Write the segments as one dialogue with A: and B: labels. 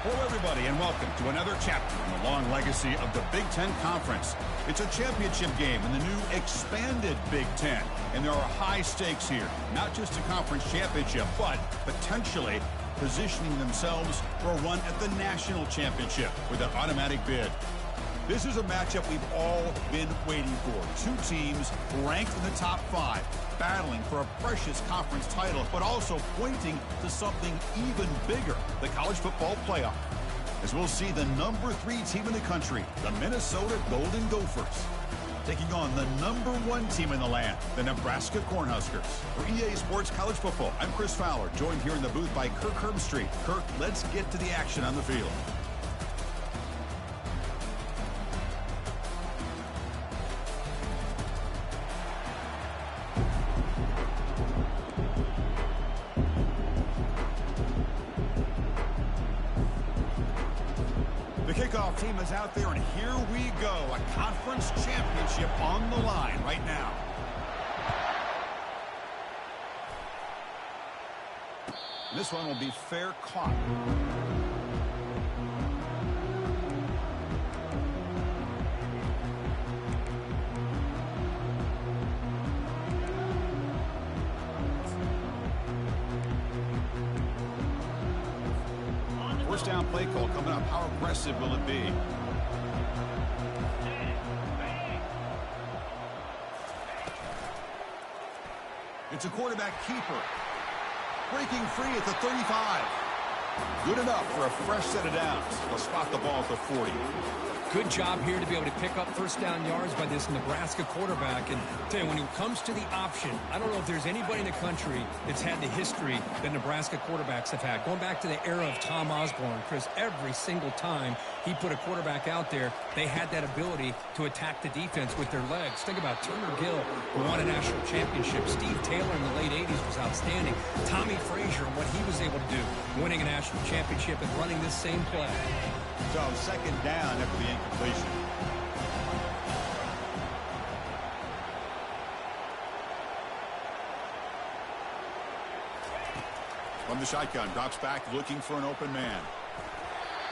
A: Hello, everybody, and welcome to another chapter in the long legacy of the Big Ten Conference. It's a championship game in the new expanded Big Ten, and there are high stakes here, not just a conference championship, but potentially positioning themselves for a run at the national championship with an automatic bid. This is a matchup we've all been waiting for. Two teams ranked in the top 5, battling for a precious conference title, but also pointing to something even bigger, the college football playoff. As we'll see the number 3 team in the country, the Minnesota Golden Gophers, taking on the number 1 team in the land, the Nebraska Cornhuskers. For EA Sports College Football, I'm Chris Fowler, joined here in the booth by Kirk Herbstreit. Kirk, let's get to the action on the field. Kickoff team is out there, and here we go. A conference championship on the line right now. This one will be fair caught. First down play call coming up. How aggressive will it be? It's a quarterback keeper. Breaking free at the 35. Good enough for a fresh set of downs. They'll spot the ball at the 40.
B: Good job here to be able to pick up first down yards by this Nebraska quarterback. And tell you, when it comes to the option, I don't know if there's anybody in the country that's had the history that Nebraska quarterbacks have had. Going back to the era of Tom Osborne, Chris, every single time he put a quarterback out there, they had that ability to attack the defense with their legs. Think about Turner Gill, who won a national championship. Steve Taylor in the late 80s was outstanding. Tommy Frazier and what he was able to do, winning a national championship and running this same play.
A: So second down after the incompletion. From the shotgun, drops back looking for an open man.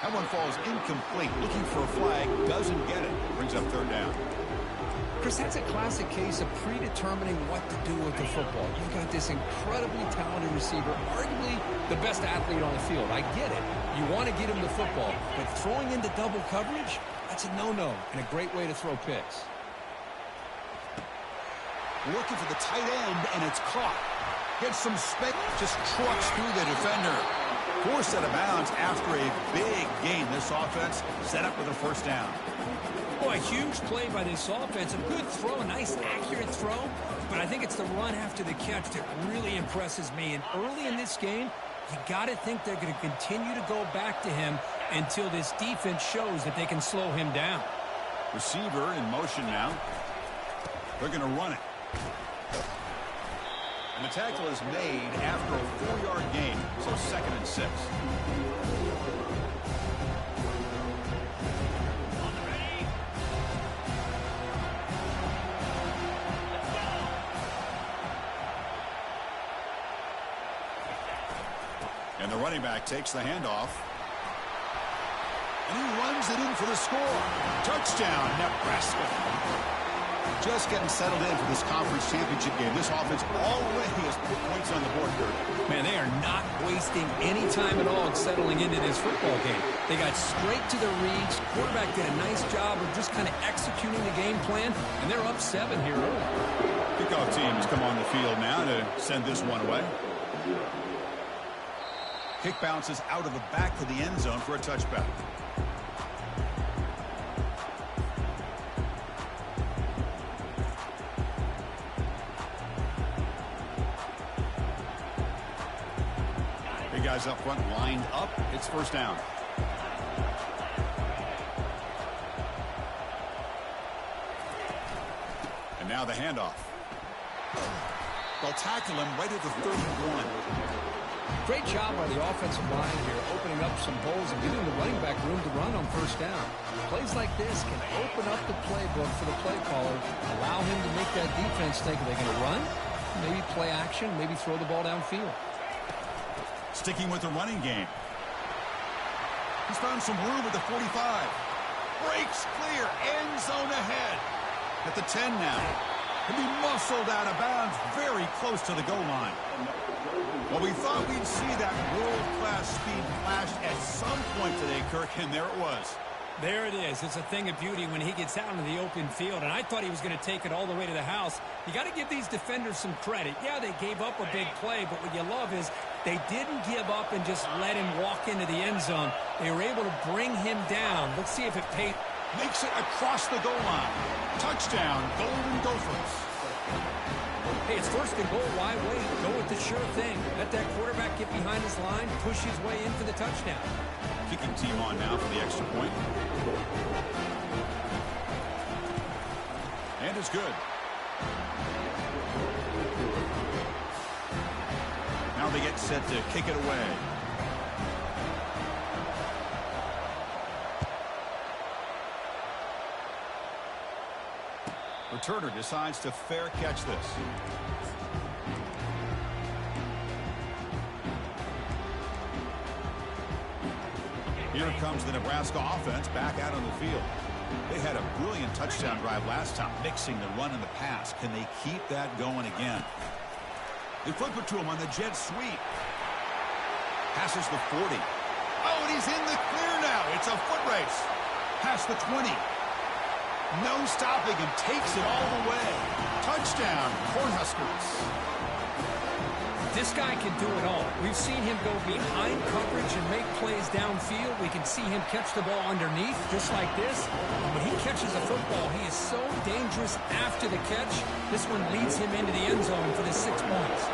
A: That one falls incomplete. Looking for a flag, doesn't get it. Brings up third down.
B: Chris, that's a classic case of predetermining what to do with the football. You've got this incredibly talented receiver, arguably the best athlete on the field. I get it. You want to get him the football, but throwing into double coverage, that's a no-no and a great way to throw picks.
A: Looking for the tight end, and it's caught. Gets some space, just trucks through the defender. Forced out of bounds after a big gain. This offense set up with a first down.
B: Oh, a huge play by this offense. A good throw, a nice accurate throw. But I think it's the run after the catch that really impresses me. And early in this game, you got to think they're going to continue to go back to him until this defense shows that they can slow him down.
A: Receiver in motion now. They're going to run it. And the tackle is made after a 4-yard gain, so 2nd and 6. And the running back takes the handoff. And he runs it in for the score. Touchdown, Nebraska. Just getting settled in for this conference championship game. This offense already has put points on the board, Kurt.
B: Man, they are not wasting any time at all settling into this football game. They got straight to their reads. Quarterback did a nice job of just kind of executing the game plan, and they're up 7 here early.
A: Kickoff teams come on the field now to send this one away. Kick bounces out of the back to the end zone for a touchback. Big guys up front lined up. It's first down. And now the handoff. They'll tackle him right at the 31.
B: Great job by the offensive line here, opening up some holes and giving the running back room to run on first down. Plays like this can open up the playbook for the play caller, allow him to make that defense think, are they going to run? Maybe play action, maybe throw the ball downfield.
A: Sticking with the running game. He's found some room at the 45. Breaks clear. End zone ahead. At the 10 now. He'll be muscled out of bounds very close to the goal line. Well, we thought we'd see that world-class speed flash at some point today, Kirk, and there it was.
B: There it is. It's a thing of beauty when he gets out into the open field, and I thought he was going to take it all the way to the house. You got to give these defenders some credit. Yeah, they gave up a big play, but what you love is they didn't give up and just let him walk into the end zone. They were able to bring him down. Let's see if it paid.
A: Makes it across the goal line. Touchdown, Golden Gophers.
B: Hey, it's first and goal. Why wait? Go with the sure thing. Let that quarterback get behind his line, push his way in for the touchdown.
A: Kicking team on now for the extra point. And it's good. Now they get set to kick it away. Returner decides to fair catch this. Here comes the Nebraska offense back out on the field. They had a brilliant touchdown drive last time, mixing the run and the pass. Can they keep that going again? They flip it to him on the jet sweep. Passes the 40. Oh, and he's in the clear now. It's a foot race. Past the 20. No stopping him. Takes it all the way. Touchdown, Cornhuskers.
B: This guy can do it all. We've seen him go behind coverage and make plays downfield. We can see him catch the ball underneath, just like this. When he catches a football, he is so dangerous after the catch. This one leads him into the end zone for the 6 points.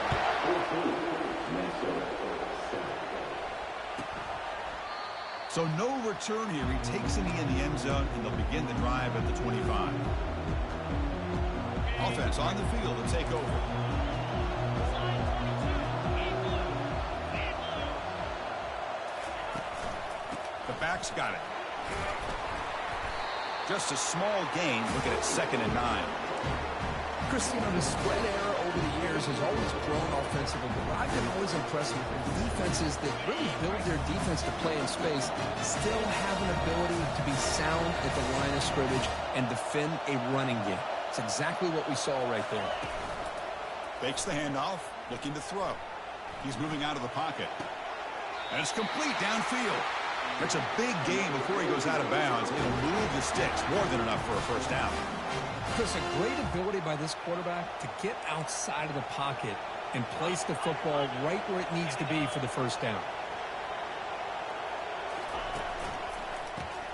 A: So no return here. He takes it in the end zone, and they'll begin the drive at the 25. Offense on the field to take over. The back's got it. Just a small gain. Look at it, 2nd and 9.
C: Chris, you know, the spread error over the years has always grown offensively, but I've been always impressed with defenses that really build their defense to play in space, still have an ability to be sound at the line of scrimmage and defend a running game. It's exactly what we saw right there.
A: Fakes the handoff, looking to throw. He's moving out of the pocket. And it's complete downfield. That's a big gain before he goes out of bounds. It'll move the sticks, more than enough for a first down.
B: Chris, a great ability by this quarterback to get outside of the pocket and place the football right where it needs to be for the first down.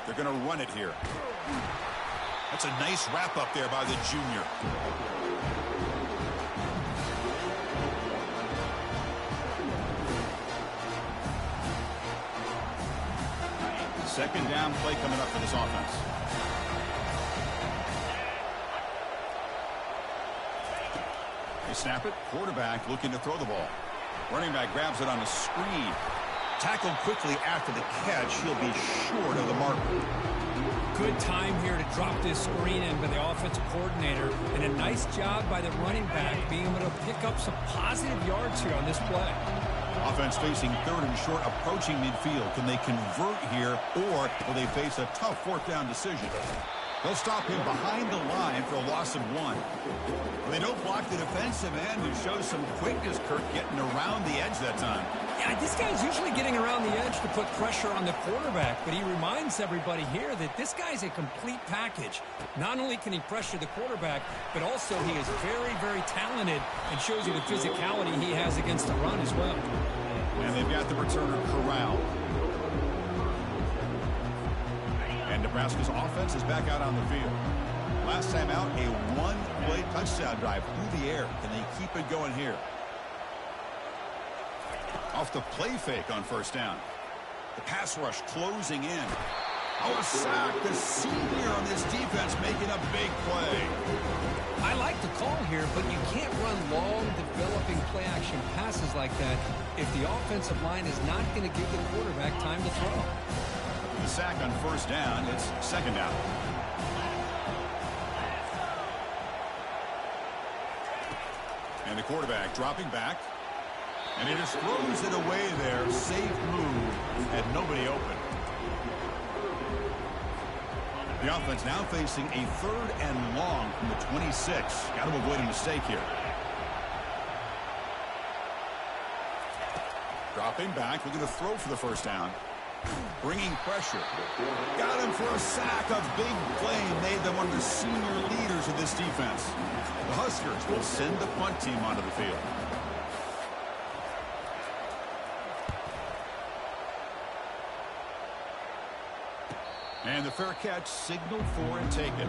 A: They're going to run it here. That's a nice wrap up there by the junior. Second down play coming up for this offense. They snap it. Quarterback looking to throw the ball. Running back grabs it on a screen. Tackled quickly after the catch. He'll be short of the mark.
B: Good time here to drop this screen in by the offensive coordinator. And a nice job by the running back being able to pick up some positive yards here on this play.
A: Offense facing 3rd and short, approaching midfield. Can they convert here, or will they face a tough 4th down decision? They'll stop him behind the line for a loss of 1. They don't block the defensive end, who shows some quickness, Kirk, getting around the edge that time.
B: Yeah, this guy's usually getting around the edge to put pressure on the quarterback, but he reminds everybody here that this guy's a complete package. Not only can he pressure the quarterback, but also he is very, very talented and shows you the physicality he has against the run as well.
A: And they've got the returner corralled. And Nebraska's offense is back out on the field. Last time out, a one-play touchdown drive through the air. Can they keep it going here? Off the play fake on first down. The pass rush closing in. Oh, a sack. The senior on this defense making a big play.
B: I like the call here, but you can't run long, developing play-action passes like that if the offensive line is not going to give the quarterback time to throw.
A: The sack on first down. It's 2nd down. And the quarterback dropping back. And he just throws it away there. Safe move and nobody open. The offense now facing a 3rd and long from the 26. Got to avoid a mistake here. Dropping back, looking to throw for the first down. Bringing pressure. Got him for a sack. A big play made them one of the senior leaders of this defense. The Huskers will send the punt team onto the field. And the fair catch signaled for and taken.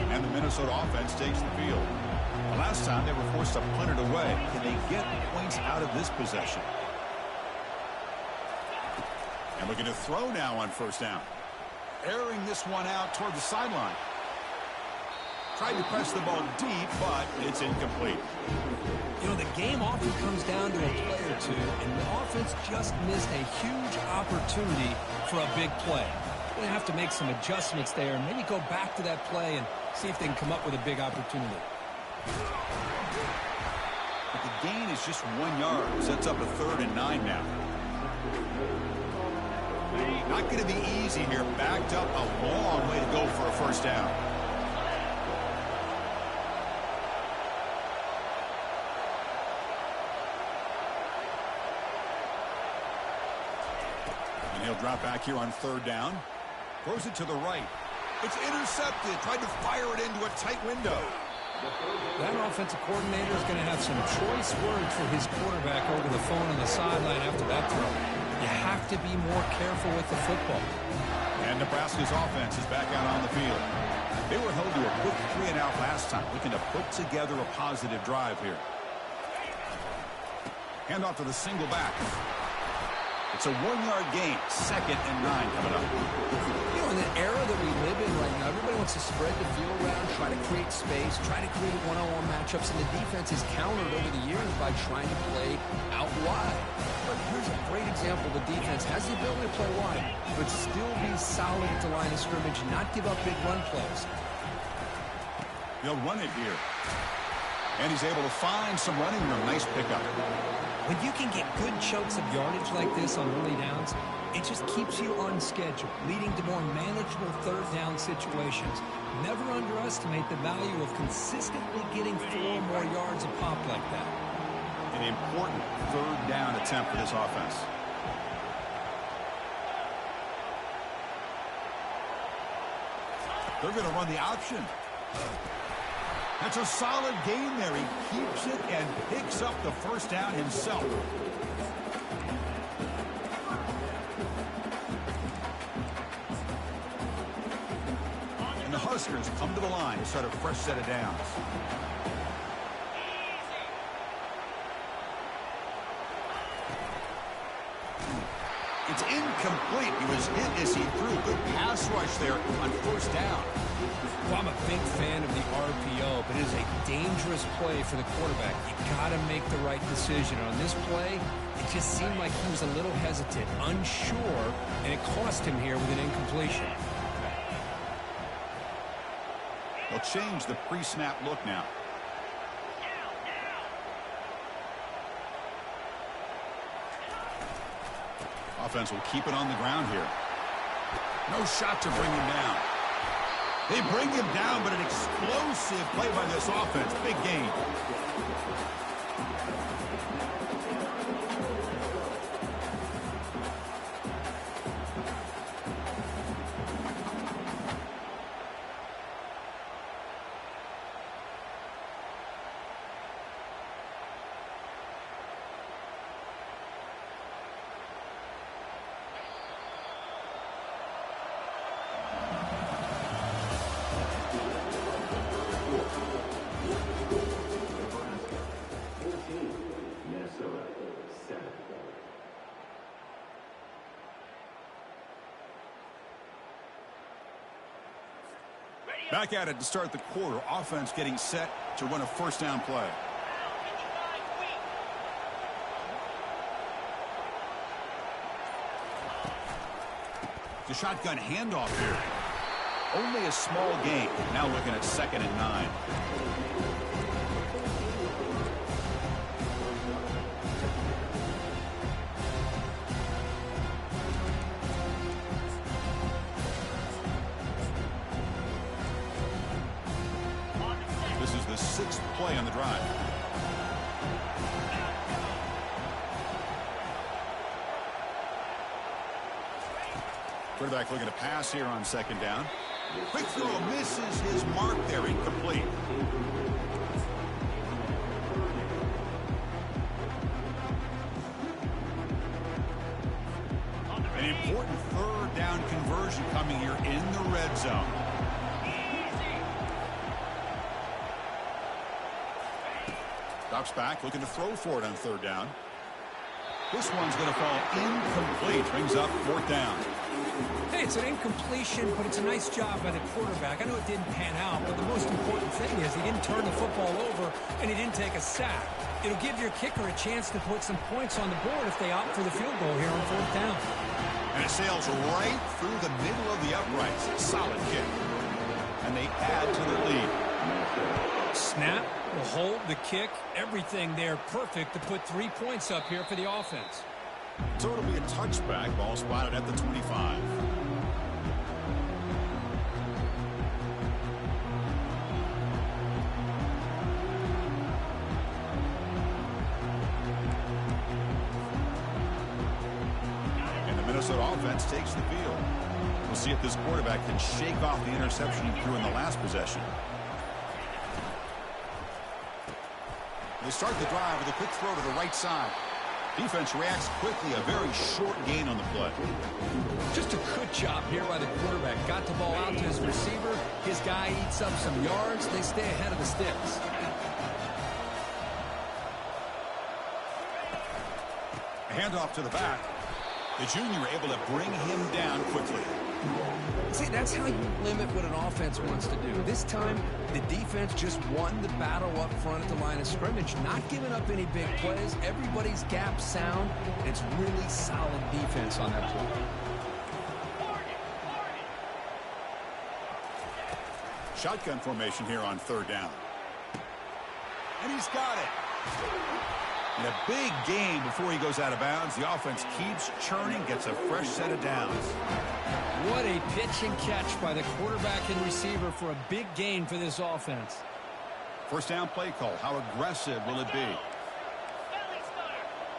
A: And the Minnesota offense takes the field. The last time they were forced to punt it away. Can they get points out of this possession? And looking to throw now on first down. Airing this one out toward the sideline. Tried to press the ball deep, but it's incomplete.
B: You know, the game often comes down to a play or two, and the offense just missed a huge opportunity for a big play. They're going to have to make some adjustments there and maybe go back to that play and see if they can come up with a big opportunity.
A: But the gain is just 1 yard. Sets up a 3rd and 9 now. Not going to be easy here. Backed up a long way to go for a first down. And he'll drop back here on 3rd down. Throws it to the right. It's intercepted. Tried to fire it into a tight window.
B: That offensive coordinator is going to have some choice words for his quarterback over the phone on the sideline after that throw. You have to be more careful with the football.
A: And Nebraska's offense is back out on the field. They were held to a quick 3-and-out last time, looking to put together a positive drive here. Hand off to the single back. It's a 1-yard gain. 2nd and 9 coming up.
C: You know, in the era that we live in right now, everybody wants to spread the field around, try to create space, try to create one-on-one matchups, and the defense has countered over the years by trying to play out wide. But here's a great example. The defense has the ability to play wide, but still be solid at the line of scrimmage and not give up big run plays.
A: They'll run it here. And he's able to find some running room. Nice pickup.
B: When you can get good chunks of yardage like this on early downs, it just keeps you on schedule, leading to more manageable 3rd down situations. Never underestimate the value of consistently getting 4 more yards a pop like that.
A: An important 3rd down attempt for this offense. They're going to run the option. That's a solid gain there. He keeps it and picks up the first down himself. And the Huskers come to the line to start a fresh set of downs. It's incomplete. He was hit as he threw. Good pass rush there on first down.
B: Well, I'm a big fan of the RPO, but it is a dangerous play for the quarterback. You got to make the right decision. On this play, it just seemed like he was a little hesitant, unsure, and it cost him here with an incompletion.
A: They'll change the pre-snap look now. Offense will keep it on the ground here. No shot to bring him down. They bring him down, but an explosive play by this offense. Big gain. Back at it to start the quarter. Offense getting set to run a first down play. The shotgun handoff here. Only a small gain. Now looking at 2nd and 9. play on the drive. Quarterback looking to pass here on second down. Quick throw, misses his mark there, incomplete. An important third down conversion coming here in the red zone. Drops back, looking to throw for it on third down. This one's going to fall incomplete. Brings up fourth down.
B: Hey, it's an incompletion, but it's a nice job by the quarterback. I know it didn't pan out, but the most important thing is he didn't turn the football over and he didn't take a sack. It'll give your kicker a chance to put some points on the board if they opt for the field goal here on fourth down.
A: And it sails right through the middle of the uprights. Solid kick. And they add to the lead.
B: Snap, the hold, the kick, everything there perfect to put 3 points up here for the offense.
A: So it'll be a touchback. Ball spotted at the 25. And the Minnesota offense takes the field. We'll see if this quarterback can shake off the interception he threw in the last possession. They start the drive with a quick throw to the right side. Defense reacts quickly. A very short gain on the play.
B: Just a good job here by the quarterback. Got the ball out to his receiver. His guy eats up some yards. They stay ahead of the sticks.
A: A handoff to the back. The junior able to bring him down quickly.
C: See, that's how you limit what an offense wants to do. This time, the defense just won the battle up front at the line of scrimmage, not giving up any big plays. Everybody's gap sound. It's really solid defense on that play.
A: Shotgun formation here on third down. And he's got it. And a big gain before he goes out of bounds. The offense keeps churning, gets a fresh set of downs.
B: What a pitch and catch by the quarterback and receiver for a big gain for this offense.
A: First down play call. How aggressive will it be?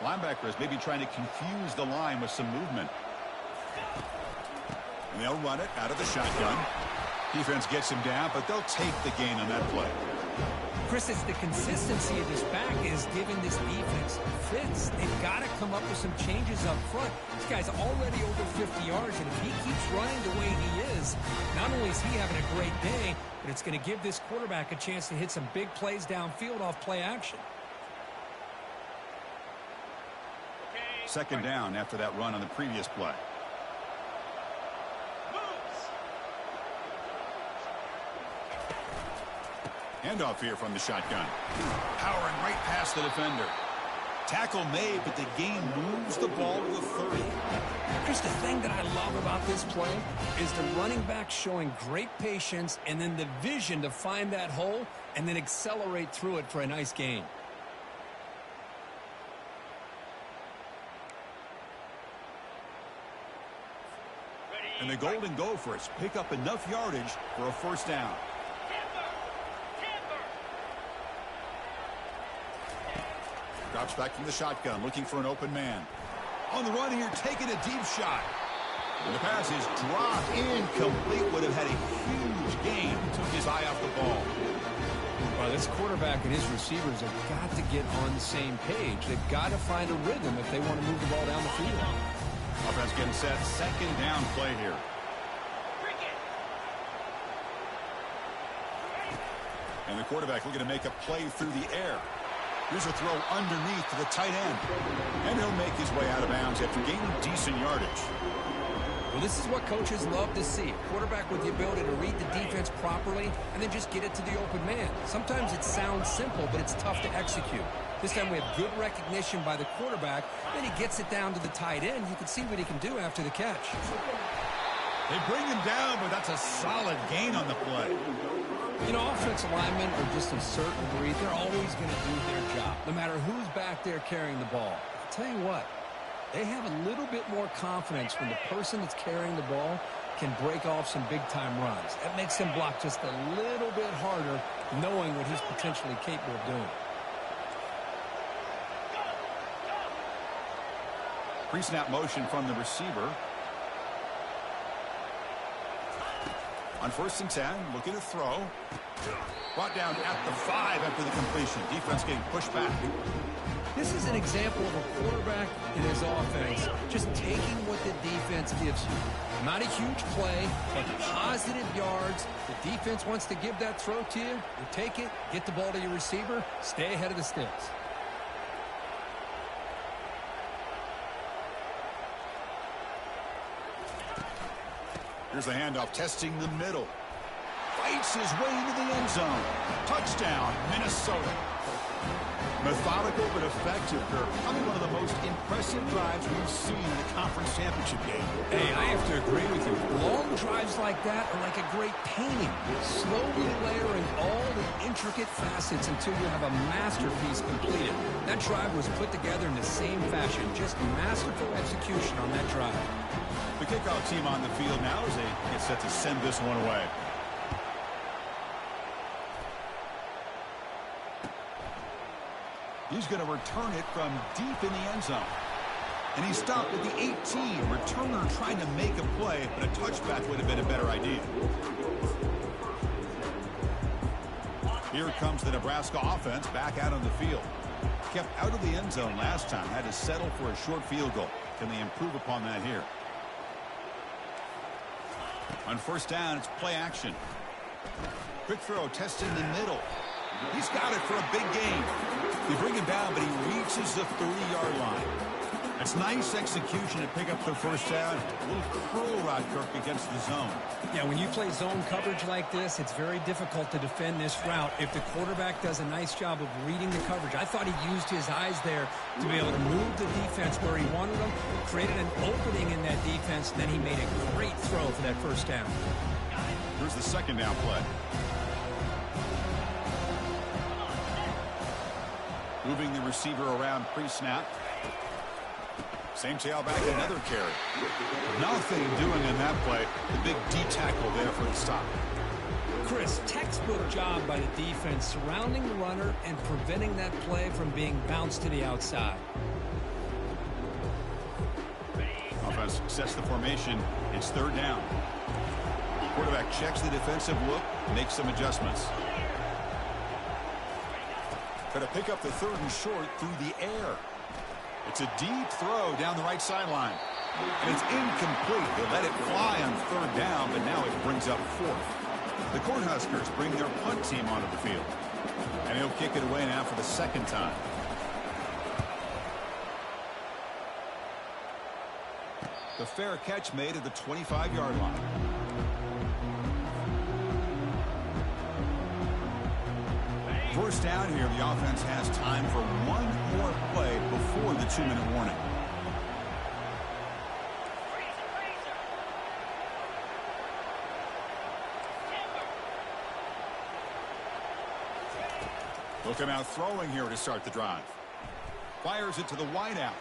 A: Linebacker is maybe trying to confuse the line with some movement. And they'll run it out of the shotgun. Defense gets him down, but they'll take the gain on that play.
B: Chris, it's the consistency of this back is giving this defense fits. They've got to come up with some changes up front. This guy's already over 50 yards, and if he keeps running the way he is, not only is he having a great day, but it's going to give this quarterback a chance to hit some big plays downfield off play action.
A: Second down after that run on the previous play. Handoff here from the shotgun. Powering right past the defender. Tackle made, but the gain moves the ball to the 30.
B: Chris, the thing that I love about this play is the running back showing great patience and then the vision to find that hole and then accelerate through it for a nice gain.
A: And the Golden Gophers pick up enough yardage for a first down. Drops back from the shotgun, looking for an open man. On the run here, taking a deep shot. And the pass is dropped incomplete. Would have had a huge gain. Took his eye off the ball.
B: Well, this quarterback and his receivers have got to get on the same page. They've got to find a rhythm if they want to move the ball down the field.
A: Offense getting set. Second down play here. And the quarterback looking to make a play through the air. Here's a throw underneath to the tight end. And he'll make his way out of bounds after gaining decent yardage.
C: Well, this is what coaches love to see. A quarterback with the ability to read the defense properly and then just get it to the open man. Sometimes it sounds simple, but it's tough to execute. This time we have good recognition by the quarterback. Then he gets it down to the tight end. You can see what he can do after the catch.
A: They bring him down, but that's a solid gain on the play.
C: You know, offensive linemen are just a certain breed. They're always going to do their job, no matter who's back there carrying the ball. I'll tell you what, they have a little bit more confidence when the person that's carrying the ball can break off some big-time runs. That makes them block just a little bit harder
B: knowing what he's potentially capable of doing.
A: Pre-snap motion from the receiver. On 1st and 10, looking to throw. Brought down at the 5 after the completion. Defense getting pushed back.
B: This is an example of a quarterback and his offense just taking what the defense gives you. Not a huge play, but positive yards. The defense wants to give that throw to you. You take it, get the ball to your receiver, stay ahead of the sticks.
A: Here's the handoff, testing the middle. Fights his way into the end zone. Touchdown, Minnesota. Methodical but effective, Kirk. Probably one of the most impressive drives we've seen in a conference championship game.
B: Hey, I have to agree with you. Long drives like that are like a great painting. Slowly layering all the intricate facets until you have a masterpiece completed. That drive was put together in the same fashion. Just masterful execution on that drive.
A: The kickoff team on the field now as they get set to send this one away. He's going to return it from deep in the end zone. And he stopped at the 18. Returner trying to make a play, but a touchback would have been a better idea. Here comes the Nebraska offense back out on the field. Kept out of the end zone last time. Had to settle for a short field goal. Can they improve upon that here? On 1st down, it's play action. Quick throw, testing the middle. He's got it for a big gain. They bring him down, but he reaches the 30-yard line. That's nice execution to pick up the 1st down. A little curl route, Kirk, against the zone.
B: Yeah, when you play zone coverage like this, it's very difficult to defend this route if the quarterback does a nice job of reading the coverage. I thought he used his eyes there to be able to move the defense where he wanted them, created an opening in that defense, and then he made a great throw for that 1st down.
A: Here's the 2nd down play. Moving the receiver around pre-snap. Same tailback, another carry. Nothing doing in that play. The big D tackle there for the stop.
B: Chris, textbook job by the defense surrounding the runner and preventing that play from being bounced to the outside.
A: Offense sets the formation. It's 3rd down. Quarterback checks the defensive look, makes some adjustments. Going to pick up the 3rd and short through the air. It's a deep throw down the right sideline. And it's incomplete. They let it fly on 3rd down, but now it brings up 4th. The Cornhuskers bring their punt team onto the field. And he'll kick it away now for the 2nd time. The fair catch made at the 25-yard line. First down here, the offense has time for one more play before the 2-minute warning. Looking out throwing here to start the drive. Fires it to the wideout.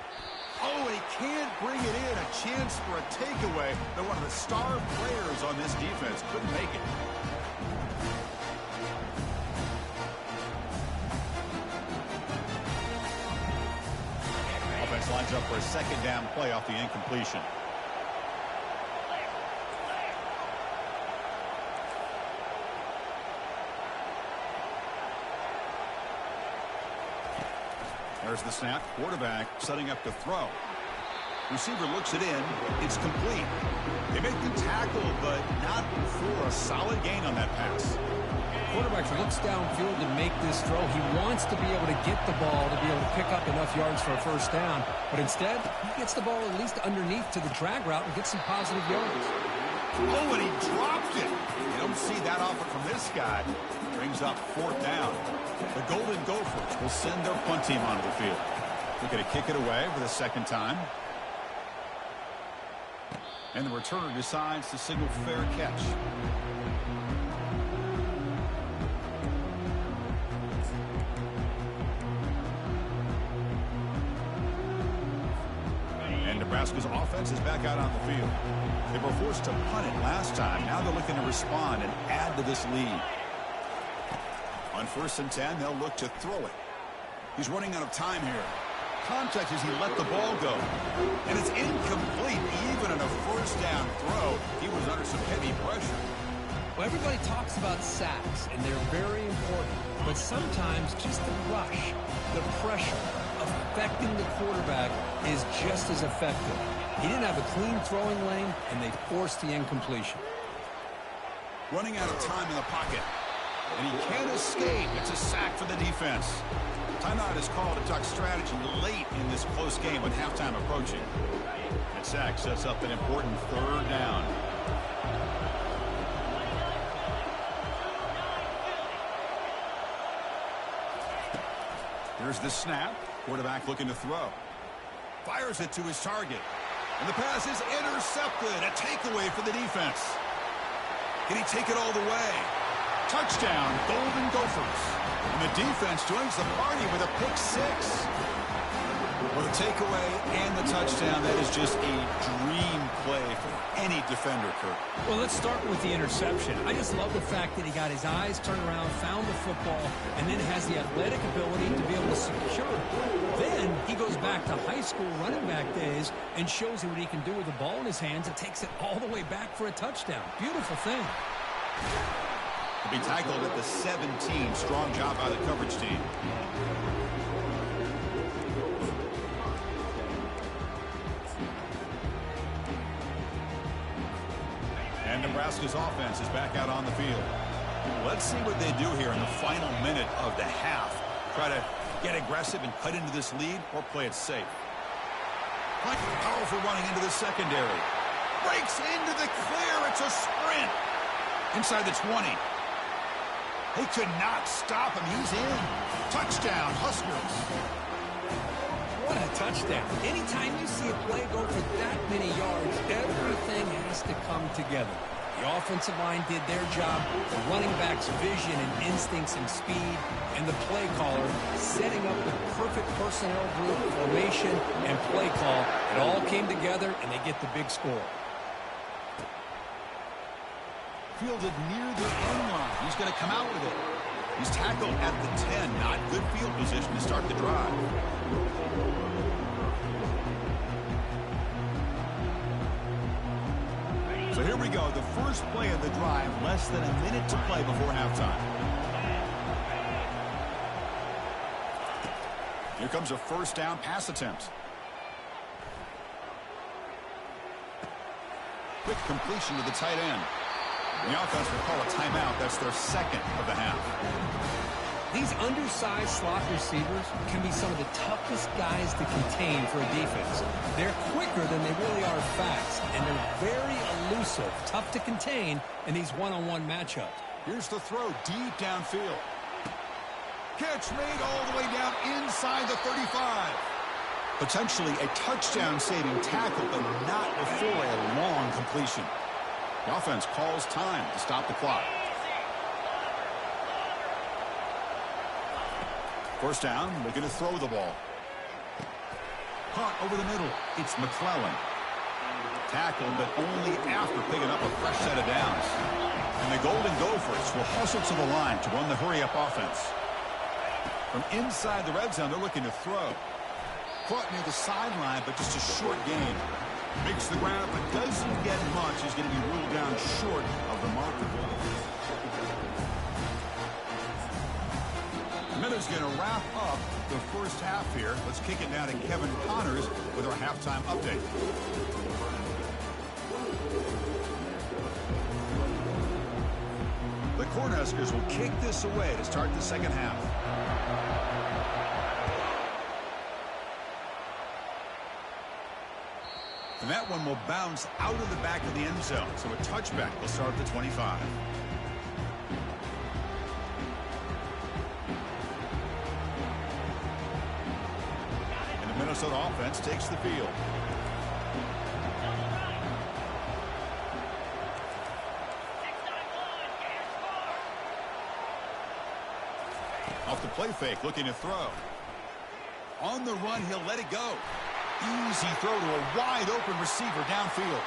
A: Oh, and he can't bring it in. A chance for a takeaway. They're one of the star players on this defense. Couldn't make it. Offense lines up for a 2nd down play off the incompletion. There's the snap. Quarterback setting up to throw. Receiver looks it in. It's complete. They make the tackle, but not for a solid gain on that pass.
B: Quarterback looks downfield to make this throw. He wants to be able to get the ball to be able to pick up enough yards for a 1st down. But instead, he gets the ball at least underneath to the drag route and gets some positive yards.
A: Oh, and he dropped it. You don't see that often from this guy. Brings up 4th down. The Golden Gophers will send their punt team onto the field. Looking to kick it away for the 2nd time. And the returner decides to signal fair catch. And Nebraska's offense is back out on the field. They were forced to punt it last time. Now they're looking to respond and add to this lead. 1st and 10, they'll look to throw it. He's running out of time here. Contact as he let the ball go. And it's incomplete. Even in a 1st down throw, he was under some heavy pressure.
B: Well, everybody talks about sacks, and they're very important. But sometimes just the rush, the pressure, affecting the quarterback is just as effective. He didn't have a clean throwing lane, and they forced the incompletion.
A: Running out of time in the pocket. And he can't escape. It's a sack for the defense. Timeout is called to talk strategy late in this close game with halftime approaching. That sack sets up an important 3rd down. Here's the snap. Quarterback looking to throw. Fires it to his target. And the pass is intercepted. A takeaway for the defense. Can he take it all the way? Touchdown, Golden Gophers. And the defense joins the party with a pick 6. Well, the takeaway and the touchdown, that is just a dream play for any defender, Kurt.
B: Well, let's start with the interception. I just love the fact that he got his eyes turned around, found the football, and then has the athletic ability to be able to secure it. Then he goes back to high school running back days and shows you what he can do with the ball in his hands and takes it all the way back for a touchdown. Beautiful thing.
A: To be tackled at the 17. Strong job by the coverage team. And Nebraska's offense is back out on the field. Let's see what they do here in the final minute of the half. Try to get aggressive and cut into this lead or play it safe. Powerful running into the secondary. Breaks into the clear. It's a sprint. Inside the 20. They could not stop him. He's in. Touchdown, Huskers.
B: What a touchdown. Anytime you see a play go for that many yards, everything has to come together. The offensive line did their job, the running back's vision and instincts and speed, and the play caller setting up the perfect personnel group, formation, and play call. It all came together, and they get the big score.
A: Fielded near the end line. He's going to come out with it. He's tackled at the 10. Not good field position to start the drive. So here we go. The first play of the drive. Less than a minute to play before halftime. Here comes a 1st down pass attempt. Quick completion to the tight end. The offense will call a timeout. That's their 2nd of the half.
B: These undersized slot receivers can be some of the toughest guys to contain for a defense. They're quicker than they really are fast, and they're very elusive, tough to contain in these one-on-one matchups.
A: Here's the throw deep downfield. Catch made all the way down inside the 35. Potentially a touchdown-saving tackle, but not before a long completion. The offense calls time to stop the clock. 1st down, looking to throw the ball. Caught over the middle. It's McClellan. Tackled, but only after picking up a fresh set of downs. And the Golden Gophers will hustle to the line to run the hurry-up offense. From inside the red zone, they're looking to throw. Caught near the sideline, but just a short gain. Makes the ground, but doesn't get much. He's going to be ruled down short of the marker. The minute's going to wrap up the first half here. Let's kick it down to Kevin Connors with our halftime update. The Cornhuskers will kick this away to start the second half. And that one will bounce out of the back of the end zone. So a touchback will start the 25. And the Minnesota offense takes the field. Off the play fake, looking to throw. On the run, he'll let it go. Easy throw to a wide-open receiver downfield.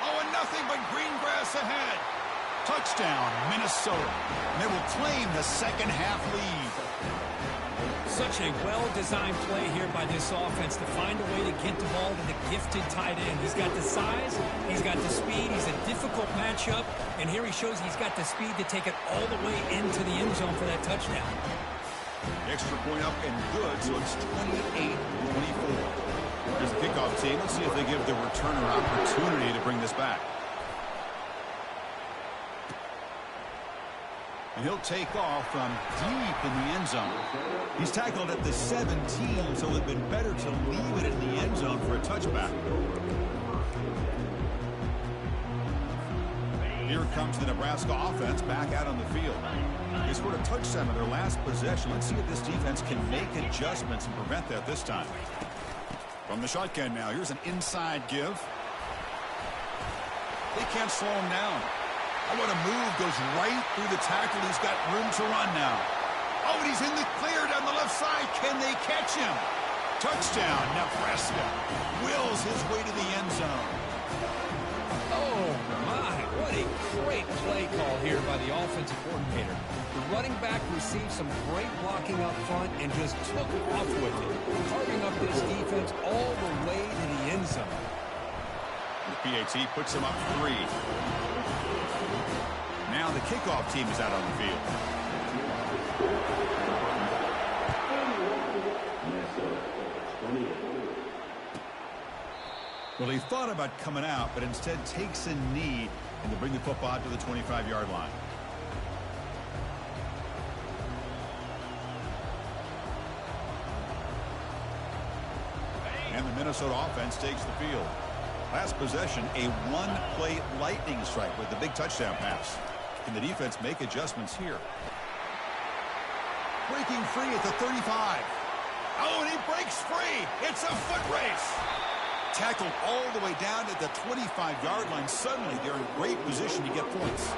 A: Oh, and nothing but green grass ahead. Touchdown, Minnesota. And they will claim the second half lead.
B: Such a well-designed play here by this offense to find a way to get the ball to the gifted tight end. He's got the size, he's got the speed, he's a difficult matchup, and here he shows he's got the speed to take it all the way into the end zone for that touchdown.
A: Extra point up and good, so it's 28-24. Here's the kickoff team. Let's see if they give the returner opportunity to bring this back. And he'll take off from deep in the end zone. He's tackled at the 17, so it would have been better to leave it in the end zone for a touchback. Here comes the Nebraska offense back out on the field. They scored a touchdown on their last possession. Let's see if this defense can make adjustments and prevent that this time. From the shotgun now, here's an inside give. They can't slow him down. Oh, what a move. Goes right through the tackle. He's got room to run now. Oh, and he's in the clear down the left side. Can they catch him? Touchdown, Nebraska. Wills his way to the end zone.
B: Oh, my. What a great play call here by the offensive coordinator. The running back received some great blocking up front and just took off with it, carving up this defense all the way to the end zone.
A: The PAT puts him up 3. Now the kickoff team is out on the field. Well, he thought about coming out, but instead takes a knee and to bring the football to the 25-yard line. And the Minnesota offense takes the field. Last possession, a one-play lightning strike with the big touchdown pass. Can the defense make adjustments here? Breaking free at the 35. Oh, and he breaks free. It's a foot race. Tackled all the way down at the 25-yard line. Suddenly, they're in great position to get points.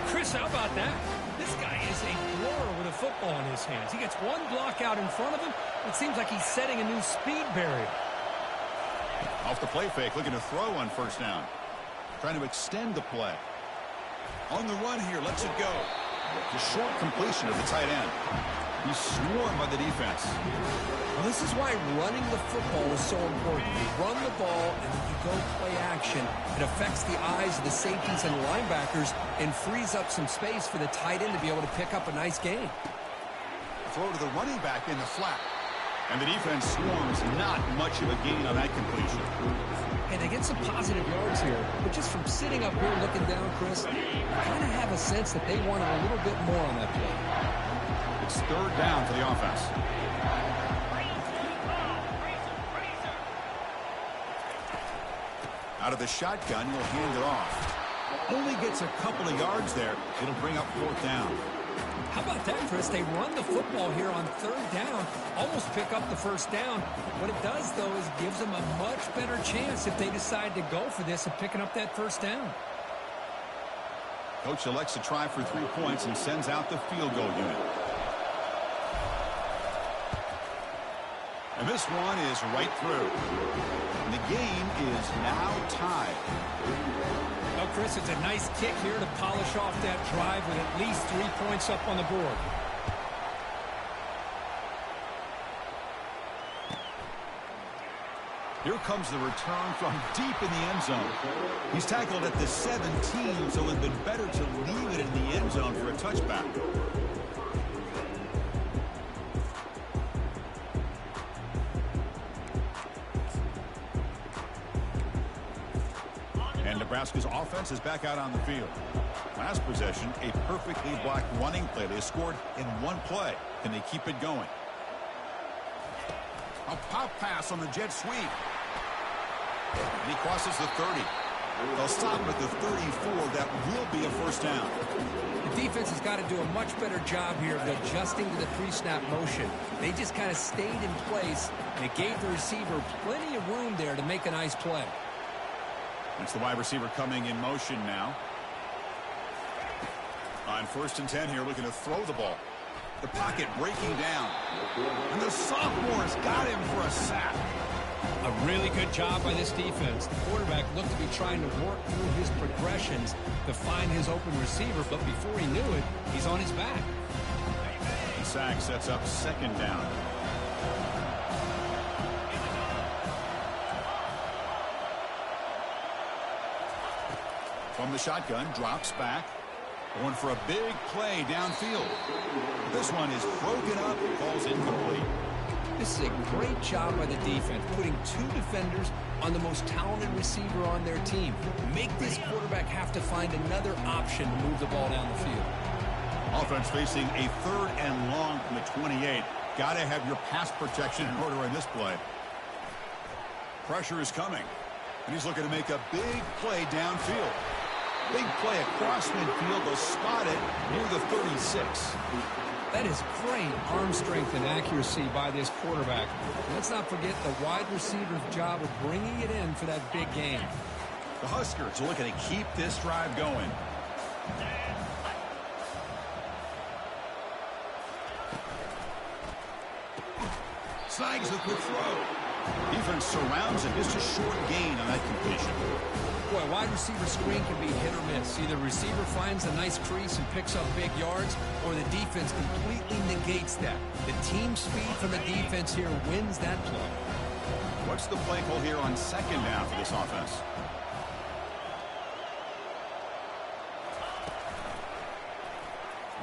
B: Chris, how about that? This guy is a blower with a football in his hands. He gets one block out in front of him. It seems like he's setting a new speed barrier.
A: Off the play fake, looking to throw on first down. Trying to extend the play. On the run here, lets it go. The short completion of the tight end. He's swarmed by the defense.
B: Well, this is why running the football is so important. You run the ball and then you go play action. It affects the eyes of the safeties and linebackers and frees up some space for the tight end to be able to pick up a nice gain.
A: Throw to the running back in the flat. And the defense swarms not much of a gain on that completion.
B: And they get some positive yards here. But just from sitting up here looking down, Chris, I kind of have a sense that they wanted a little bit more on that play.
A: It's third down for the offense. Out of the shotgun, he'll hand it off. Only gets a couple of yards there. It'll bring up fourth down.
B: How about that, Chris? They run the football here on third down, almost pick up the first down. What it does, though, is it gives them a much better chance if they decide to go for this of picking up that first down.
A: Coach elects to try for 3 points and sends out the field goal unit. And this one is right through. And the game is now tied.
B: Well, Chris, it's a nice kick here to polish off that drive with at least 3 points up on the board.
A: Here comes the return from deep in the end zone. He's tackled at the 17, so it would have been better to leave it in the end zone for a touchback. And Nebraska's offense is back out on the field. Last possession, a perfectly blocked running play. They scored in one play. Can they keep it going? A pop pass on the jet sweep. And he crosses the 30. They'll stop him at the 34. That will be a first down.
B: The defense has got to do a much better job here of adjusting to the pre-snap motion. They just kind of stayed in place, and it gave the receiver plenty of room there to make a nice play.
A: It's the wide receiver coming in motion now. On 1st and 10 here, looking to throw the ball. The pocket breaking down. And the sophomore's got him for a sack.
B: A really good job by this defense. The quarterback looked to be trying to work through his progressions to find his open receiver, but before he knew it, he's on his back.
A: The sack sets up second down. From the shotgun, drops back. Going for a big play downfield. This one is broken up, falls incomplete.
B: This is a great job by the defense, putting two defenders on the most talented receiver on their team. Make this quarterback have to find another option to move the ball down the field.
A: Offense facing a 3rd and long from the 28. Got to have your pass protection in order in this play. Pressure is coming, and he's looking to make a big play downfield. Big play across midfield. They'll spot it near the 36.
B: That is great arm strength and accuracy by this quarterback. Let's not forget the wide receiver's job of bringing it in for that big game.
A: The Huskers are looking to keep this drive going. Snags the quick throw. Defense surrounds it. It's just short gain on that completion.
B: Boy, wide receiver screen can be hit or miss. Either receiver finds a nice crease and picks up big yards, or the defense completely negates that. The team speed from the defense here wins that play.
A: What's the play call here on second down for this offense?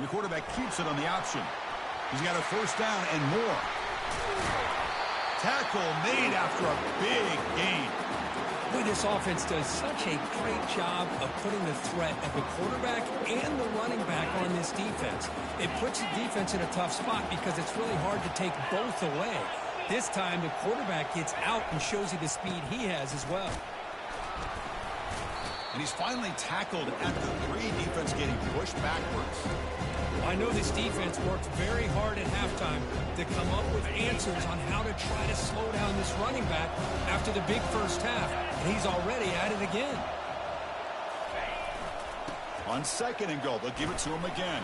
A: The quarterback keeps it on the option. He's got a first down and more. Tackle made after a big gain.
B: Boy, this offense does such a great job of putting the threat of the quarterback and the running back on this defense. It puts the defense in a tough spot because it's really hard to take both away. This time, the quarterback gets out and shows you the speed he has as well.
A: And he's finally tackled at the 3. Defense getting pushed backwards.
B: I know this defense worked very hard at halftime to come up with answers on how to try to slow down this running back after the big first half. And he's already at it again.
A: On second and goal, they'll give it to him again.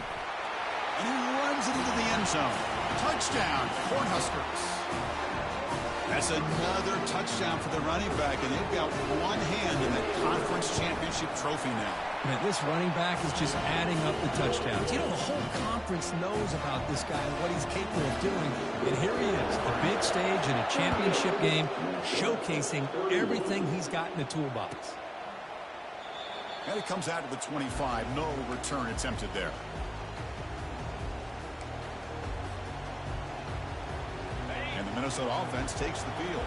A: And he runs it into the end zone. Touchdown, Cornhuskers. That's another touchdown for the running back, and they've got one hand in the conference championship trophy now.
B: Man, this running back is just adding up the touchdowns. You know, the whole conference knows about this guy and what he's capable of doing. And here he is, the big stage in a championship game, showcasing everything he's got in the toolbox.
A: And it comes out to the 25. No return attempted there. And the Minnesota offense takes the field.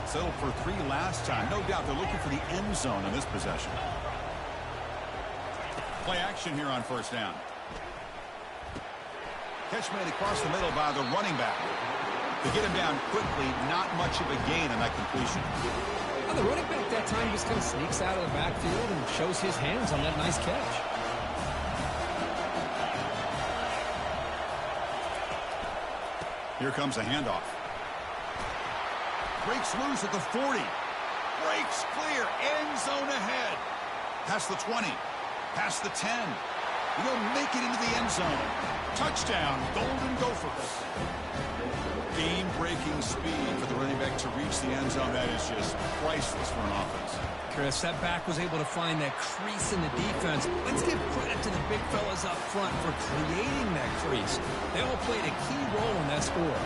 A: Settled for 3 last time. No doubt they're looking for the end zone in this possession. Play action here on first down. Catch made across the middle by the running back. To get him down quickly, not much of a gain on that completion.
B: Well, the running back that time just kind of sneaks out of the backfield and shows his hands on that nice catch.
A: Here comes a handoff. Breaks loose at the 40. Breaks clear. End zone ahead. Past the 20. Past the 10. He'll make it into the end zone. Touchdown, Golden Gophers. Game-breaking speed for the running back to reach the end zone. That is just priceless for an offense.
B: Chris, that back was able to find that crease in the defense. Let's give credit to the big fellas up front for creating that crease. They all played a key role in that score.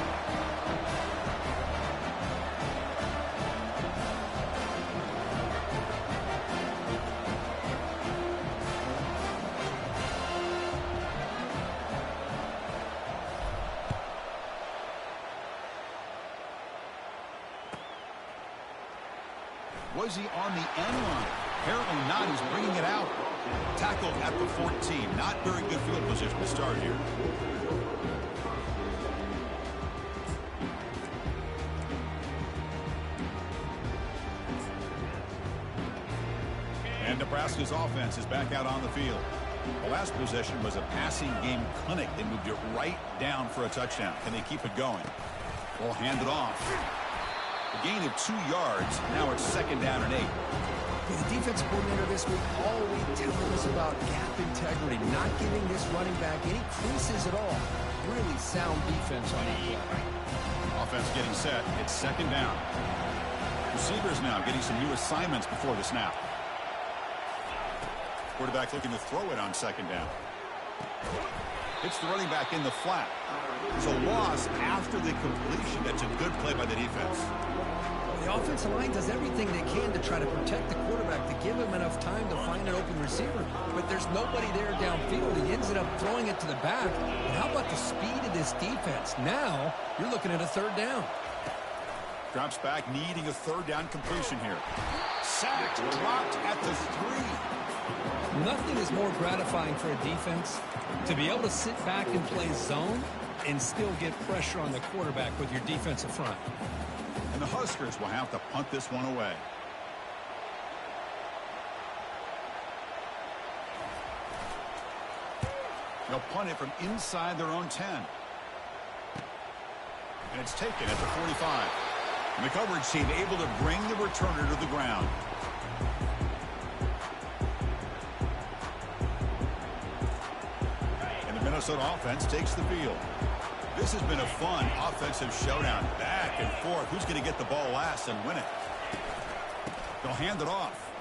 A: Was he on the end line? Apparently not. He's bringing it out. Tackled at the 14. Not very good field position to start here. And Nebraska's offense is back out on the field. The last possession was a passing game clinic. They moved it right down for a touchdown. Can they keep it going? We'll hand it off. A gain of 2 yards. Now it's second down and 8.
B: The defensive coordinator this week all week telling us about gap integrity, not giving this running back any creases at all. Really sound defense on that play.
A: Offense getting set. It's second down. Receivers now getting some new assignments before the snap. Quarterback looking to throw it on second down. It's the running back in the flat. There's a loss after the completion. That's a good play by the defense.
C: The offensive line does everything they can to try to protect the quarterback, to give him enough time to find an open receiver. But there's nobody there downfield. He ends up throwing it to the back. And how about the speed of this defense? Now you're looking at a third down.
A: Drops back, needing a third down completion here. Sacked, dropped at the 3.
B: Nothing is more gratifying for a defense to be able to sit back and play zone and still get pressure on the quarterback with your defensive front.
A: And the Huskers will have to punt this one away. They'll punt it from inside their own 10. And it's taken at the 45. And the coverage team able to bring the returner to the ground. And the Minnesota offense takes the field. This has been a fun offensive showdown. Back and forth. Who's going to get the ball last and win it? They'll hand it off.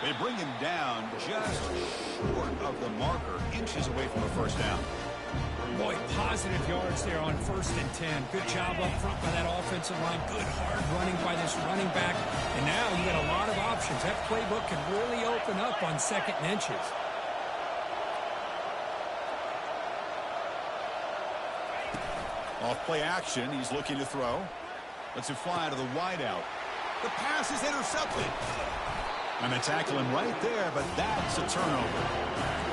A: They bring him down just short of the marker, inches away from a first down.
B: Boy, positive yards there on 1st and 10. Good job up front by that offensive line. Good hard running by this running back. And now you got a lot of options. That playbook can really open up on 2nd and inches.
A: Off play action, he's looking to throw. Lets it fly to the wideout. The pass is intercepted. And they tackle him right there, but that's a turnover.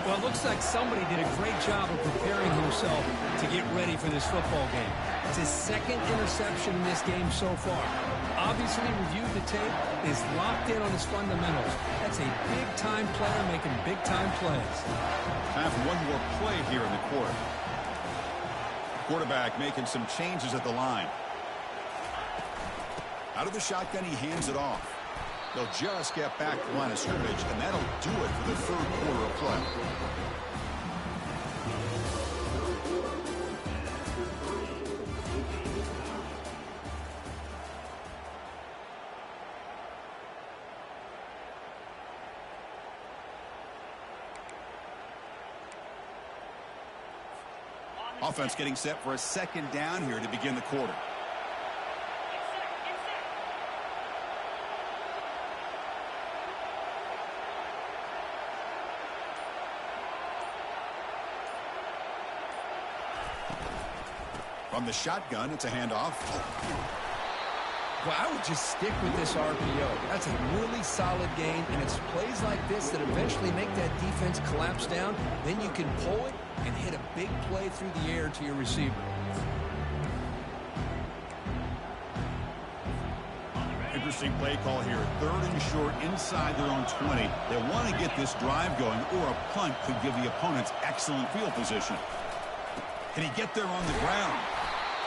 B: Well, it looks like somebody did a great job of preparing himself to get ready for this football game. It's his 2nd interception in this game so far. Obviously reviewed the tape, is locked in on his fundamentals. That's a big-time player making big-time plays.
A: Have one more play here in the quarter. Quarterback making some changes at the line. Out of the shotgun, he hands it off. They'll just get back to the line of scrimmage, and that'll do it for the 3rd quarter of play. Offense getting set for a 2nd down here to begin the quarter. From the shotgun, it's a handoff.
C: Well, I would just stick with this RPO. That's a really solid game, and it's plays like this that eventually make that defense collapse down. Then you can pull it and hit a big play through the air to your receiver.
A: Interesting play call here. 3rd and short inside their own 20. They want to get this drive going, or a punt could give the opponents excellent field position. Can he get there on the ground?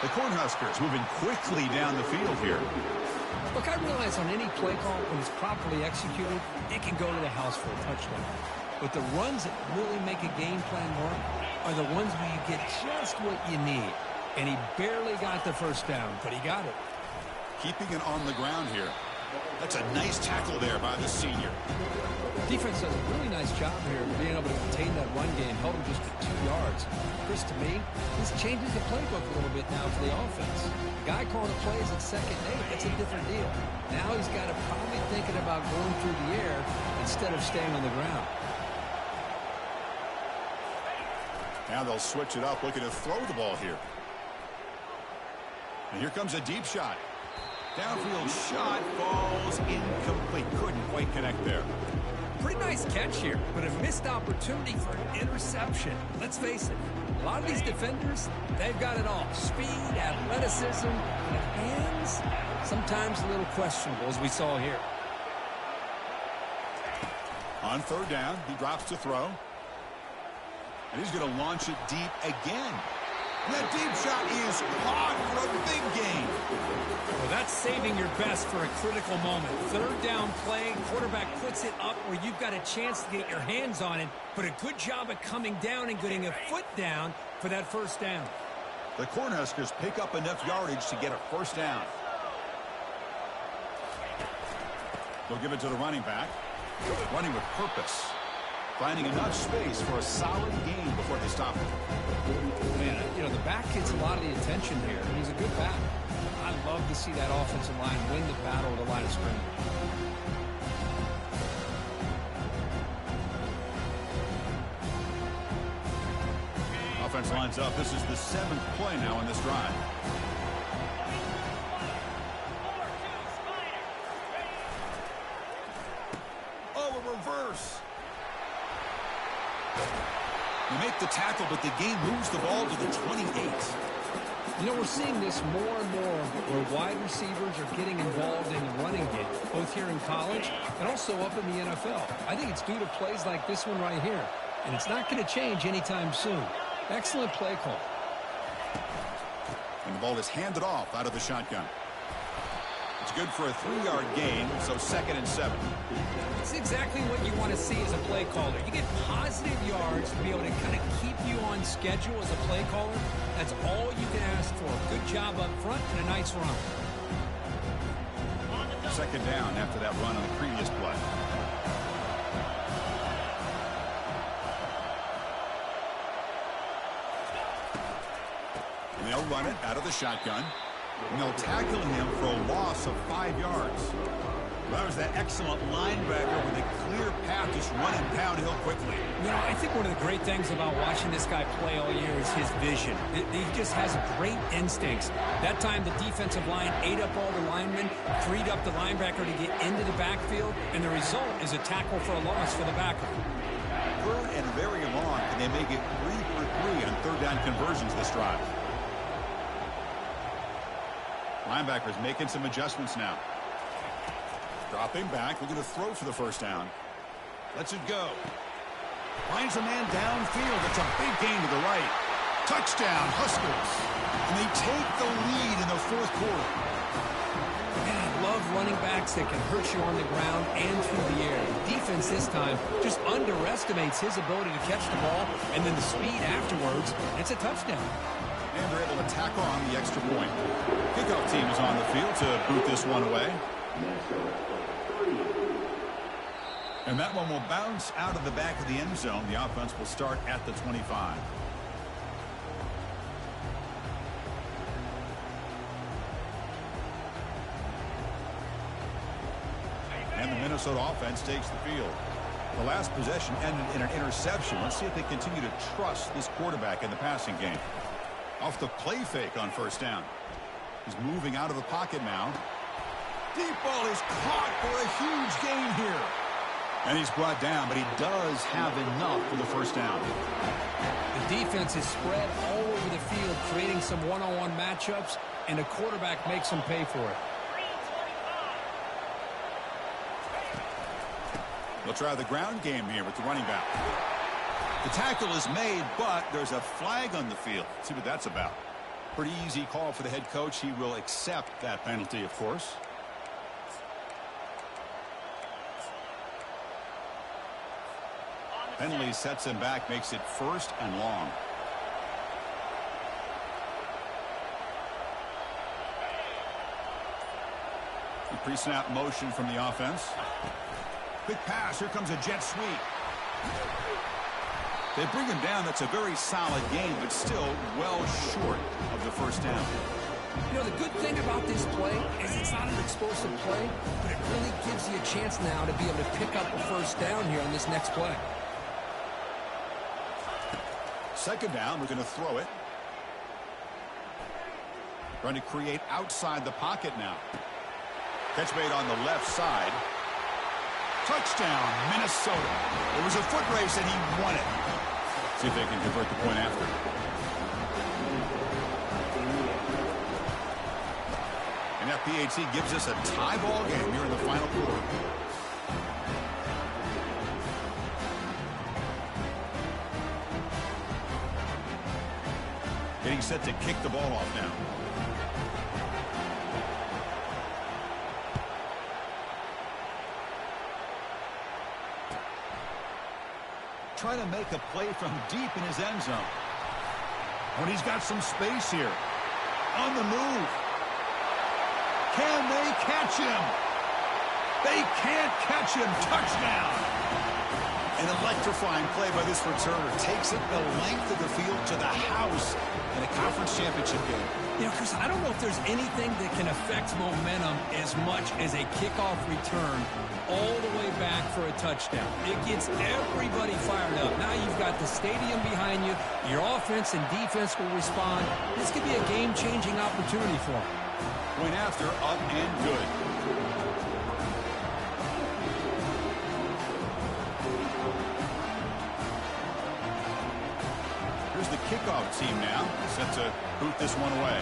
A: The Cornhuskers moving quickly down the field here.
B: Look, I realize on any play call, when it's properly executed, it can go to the house for a touchdown. But the runs that really make a game plan work are the ones where you get just what you need. And he barely got the first down, but he got it.
A: Keeping it on the ground here. That's a nice tackle there by the senior.
B: Defense does a really nice job here of being able to contain that run game, held him just to 2 yards. Chris, to me, this changes the playbook a little bit now for the offense. The guy calling the plays at 2nd and 8, that's a different deal. Now he's got to probably thinking about going through the air instead of staying on the ground.
A: Now they'll switch it up, looking to throw the ball here. And here comes a deep shot. Downfield shot falls incomplete. Couldn't quite connect there.
B: Pretty nice catch here, but a missed opportunity for an interception. Let's face it, a lot of these defenders, they've got it all. Speed, athleticism, and hands, sometimes a little questionable, as we saw here.
A: On 3rd down, he drops to throw. And he's going to launch it deep again. And that deep shot is caught for a big gain.
B: Well, that's saving your best for a critical moment. 3rd down play, quarterback puts it up where you've got a chance to get your hands on it, but a good job of coming down and getting a foot down for that first down.
A: The Cornhuskers pick up enough yardage to get a first down. They'll give it to the running back. Running with purpose. Finding enough space for a solid gain before they stop it.
B: Man, you know, the back gets a lot of the attention here. He's a good back. I love to see that offensive line win the battle at the line of scrimmage.
A: Offense lines up. This is the 7th play now in this drive. Oh, a reverse. You make the tackle, but the game moves the ball to the 28.
B: You know, we're seeing this more and more where wide receivers are getting involved in the running game, both here in college and also up in the NFL. I think it's due to plays like this one right here, and it's not going to change anytime soon. Excellent play call.
A: And the ball is handed off out of the shotgun. It's good for a 3-yard gain, so 2nd and 7.
B: It's exactly what you want to see as a play caller. You get positive yards to be able to kind of keep you on schedule as a play caller. That's all you can ask for. Good job up front and a nice run.
A: 2nd down after that run on the previous play. And they'll run it out of the shotgun. And they'll tackle him for a loss of 5 yards. That was that excellent linebacker with a clear path just running downhill quickly.
B: You know, I think one of the great things about watching this guy play all year is his vision. He just has great instincts. That time the defensive line ate up all the linemen, freed up the linebacker to get into the backfield, and the result is a tackle for a loss for the backer.
A: Third and very long, and they make it 3 for 3 on 3rd down conversions this drive. Linebackers making some adjustments now. Dropping back, looking to throw for the first down. Lets it go. Finds a man downfield. It's a big gain to the right. Touchdown, Huskers. And they take the lead in the 4th quarter.
B: Man, I love running backs that can hurt you on the ground and through the air. The defense this time just underestimates his ability to catch the ball, and then the speed afterwards. It's a touchdown.
A: And they're able to tack on the extra point. Kickoff team is on the field to boot this one away. And that one will bounce out of the back of the end zone. The offense will start at the 25. And the Minnesota offense takes the field. The last possession ended in an interception. Let's see if they continue to trust this quarterback in the passing game. Off the play fake on first down. He's moving out of the pocket now. Deep ball is caught for a huge gain here. And he's brought down, but he does have enough for the first down.
B: The defense is spread all over the field, creating some one-on-one matchups, and the quarterback makes them pay for it.
A: They'll try the ground game here with the running back. The tackle is made, but there's a flag on the field. Let's see what that's about. Pretty easy call for the head coach. He will accept that penalty, of course. Penalty sets him back, makes it 1st and long. The pre-snap motion from the offense. Quick pass. Here comes a jet sweep. They bring him down. That's a very solid game, but still well short of the first down.
B: You know, the good thing about this play is it's not an explosive play, but it really gives you a chance now to be able to pick up a first down here on this next play.
A: 2nd down, we're going to throw it. Trying to create outside the pocket now. Catch made on the left side. Touchdown, Minnesota. It was a foot race, and he won it. See if they can convert the point after. And that PAT gives us a tie ball game here in the final quarter. Getting set to kick the ball off now. Trying to make a play from deep in his end zone. When he's got some space here. On the move. Can they catch him? They can't catch him. Touchdown. An electrifying play by this returner. Takes it the length of the field to the house in a conference championship game.
B: You know, Chris, I don't know if there's anything that can affect momentum as much as a kickoff return all the way back for a touchdown. It gets everybody fired up. Now you've got the stadium behind you. Your offense and defense will respond. This could be a game-changing opportunity for them.
A: Point after, up and good. Here's the kickoff team now, set to boot this one away.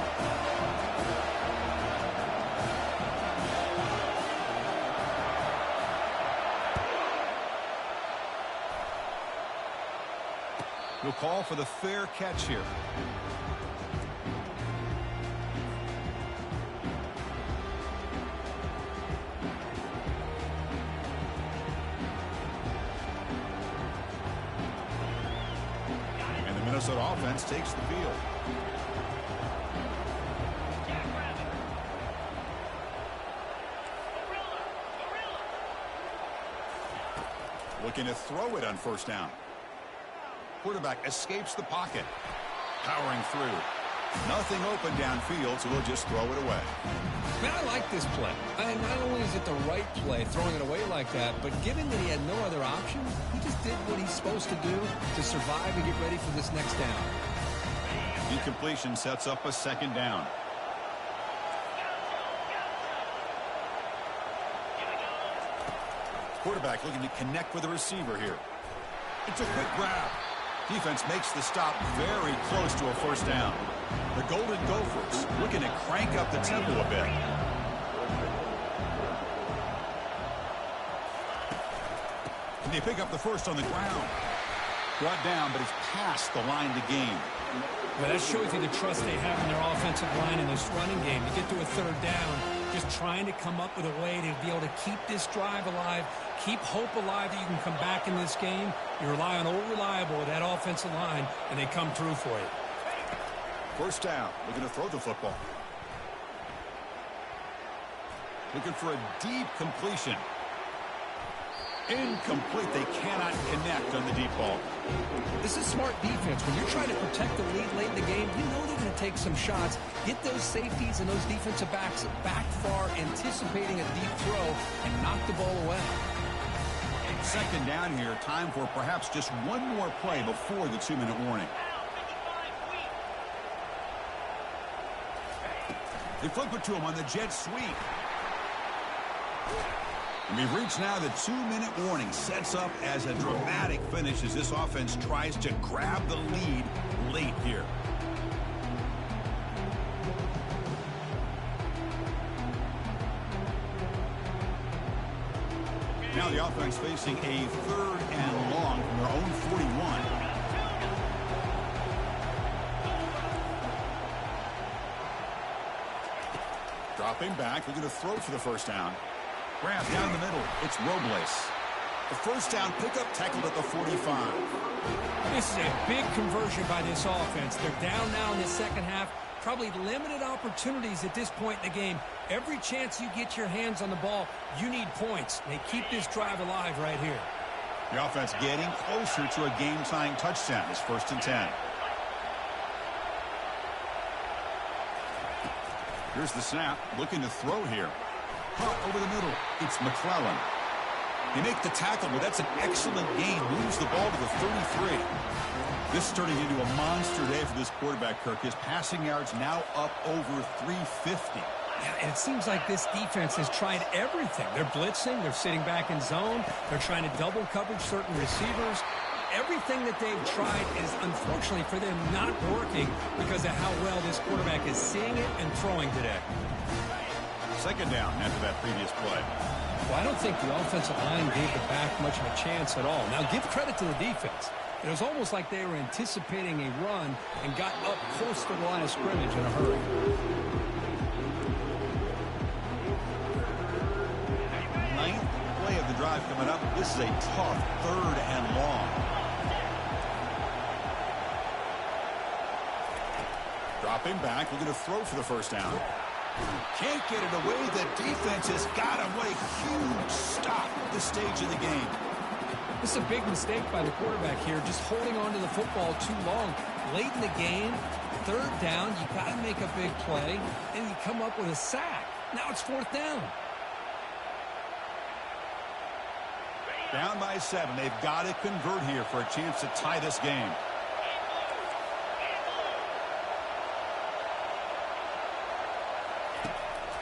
A: He'll call for the fair catch here. Minnesota offense takes the field. Looking to throw it on first down. Quarterback escapes the pocket. Powering through. Nothing open downfield, so he'll just throw it away.
B: Man, I like this play. Not only is it the right play, throwing it away like that, but given that he had no other option, he just did what he's supposed to do to survive and get ready for this next down.
A: Incompletion sets up a second down. Quarterback looking to connect with the receiver here. It's a quick grab. Defense makes the stop very close to a first down. The Golden Gophers looking to crank up the tempo a bit. And they pick up the first on the ground. Brought down, but it's past the line to gain.
B: Well, that shows you the trust they have in their offensive line in this running game. You get to a third down, just trying to come up with a way to be able to keep this drive alive, keep hope alive that you can come back in this game. You rely on old reliable with that offensive line, and they come through for you.
A: First down, looking to throw the football. Looking for a deep completion. Incomplete. They cannot connect on the deep ball.
B: This is smart defense. When you're trying to protect the lead late in the game, you know they're going to take some shots, get those safeties and those defensive backs back far, anticipating a deep throw, and knock the ball away.
A: Second down here. Time for perhaps just one more play before the 2-minute warning. They flip it to him on the jet sweep. And we've reached now the 2-minute warning. Sets up as a dramatic finish as this offense tries to grab the lead late here. Now the offense facing a third and long from their own 41. Dropping back, looking to throw for the first down. Grab down the middle. It's Robles. The first down pickup tackled at the 45.
B: This is a big conversion by this offense. They're down now in the second half. Probably limited opportunities at this point in the game. Every chance you get your hands on the ball, you need points. They keep this drive alive right here.
A: The offense getting closer to a game-tying touchdown. It's 1st and 10. Here's the snap. Looking to throw here. Pop over the middle. It's McClellan. They make the tackle, but that's an excellent gain. Moves the ball to the 33. This is turning into a monster day for this quarterback, Kirk. His passing yards now up over 350.
B: Yeah, and it seems like this defense has tried everything. They're blitzing. They're sitting back in zone. They're trying to double coverage certain receivers. Everything that they've tried is, unfortunately for them, not working because of how well this quarterback is seeing it and throwing today.
A: Second down after that previous play.
B: Well, I don't think the offensive line gave the back much of a chance at all. Now, give credit to the defense. It was almost like they were anticipating a run and got up close to the line of scrimmage in a hurry.
A: Ninth play of the drive coming up. This is a tough third and long. Dropping back, looking to throw for the first down. Can't get it away. The defense has got him. What a huge stop at this stage of the game.
B: This is a big mistake by the quarterback here, just holding on to the football too long. Late in the game, third down, you got to make a big play, and you come up with a sack. Now it's fourth down.
A: Down by 7. They've got to convert here for a chance to tie this game.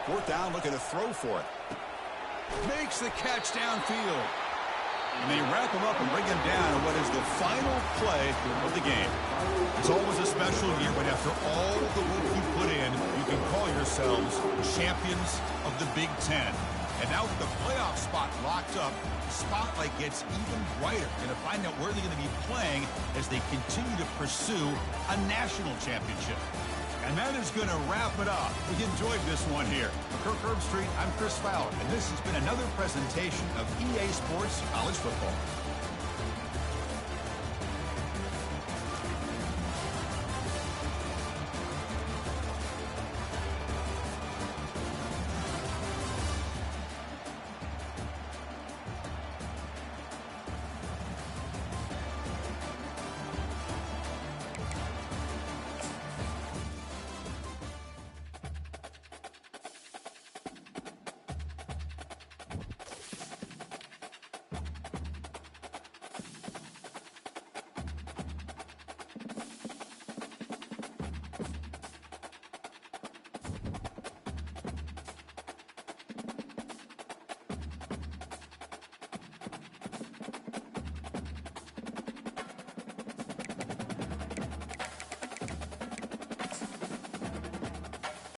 A: Fourth down, looking to throw for it. Makes the catch downfield. And they wrap him up and bring him down in what is the final play of the game. It's always a special year when after all the work you put in, you can call yourselves champions of the Big Ten. And now with the playoff spot locked up, the spotlight gets even brighter. Going to find out where they're going to be playing as they continue to pursue a national championship. And that is going to wrap it up. We enjoyed this one here. For Kirk Herbstreit, I'm Chris Fowler, and this has been another presentation of EA Sports College Football.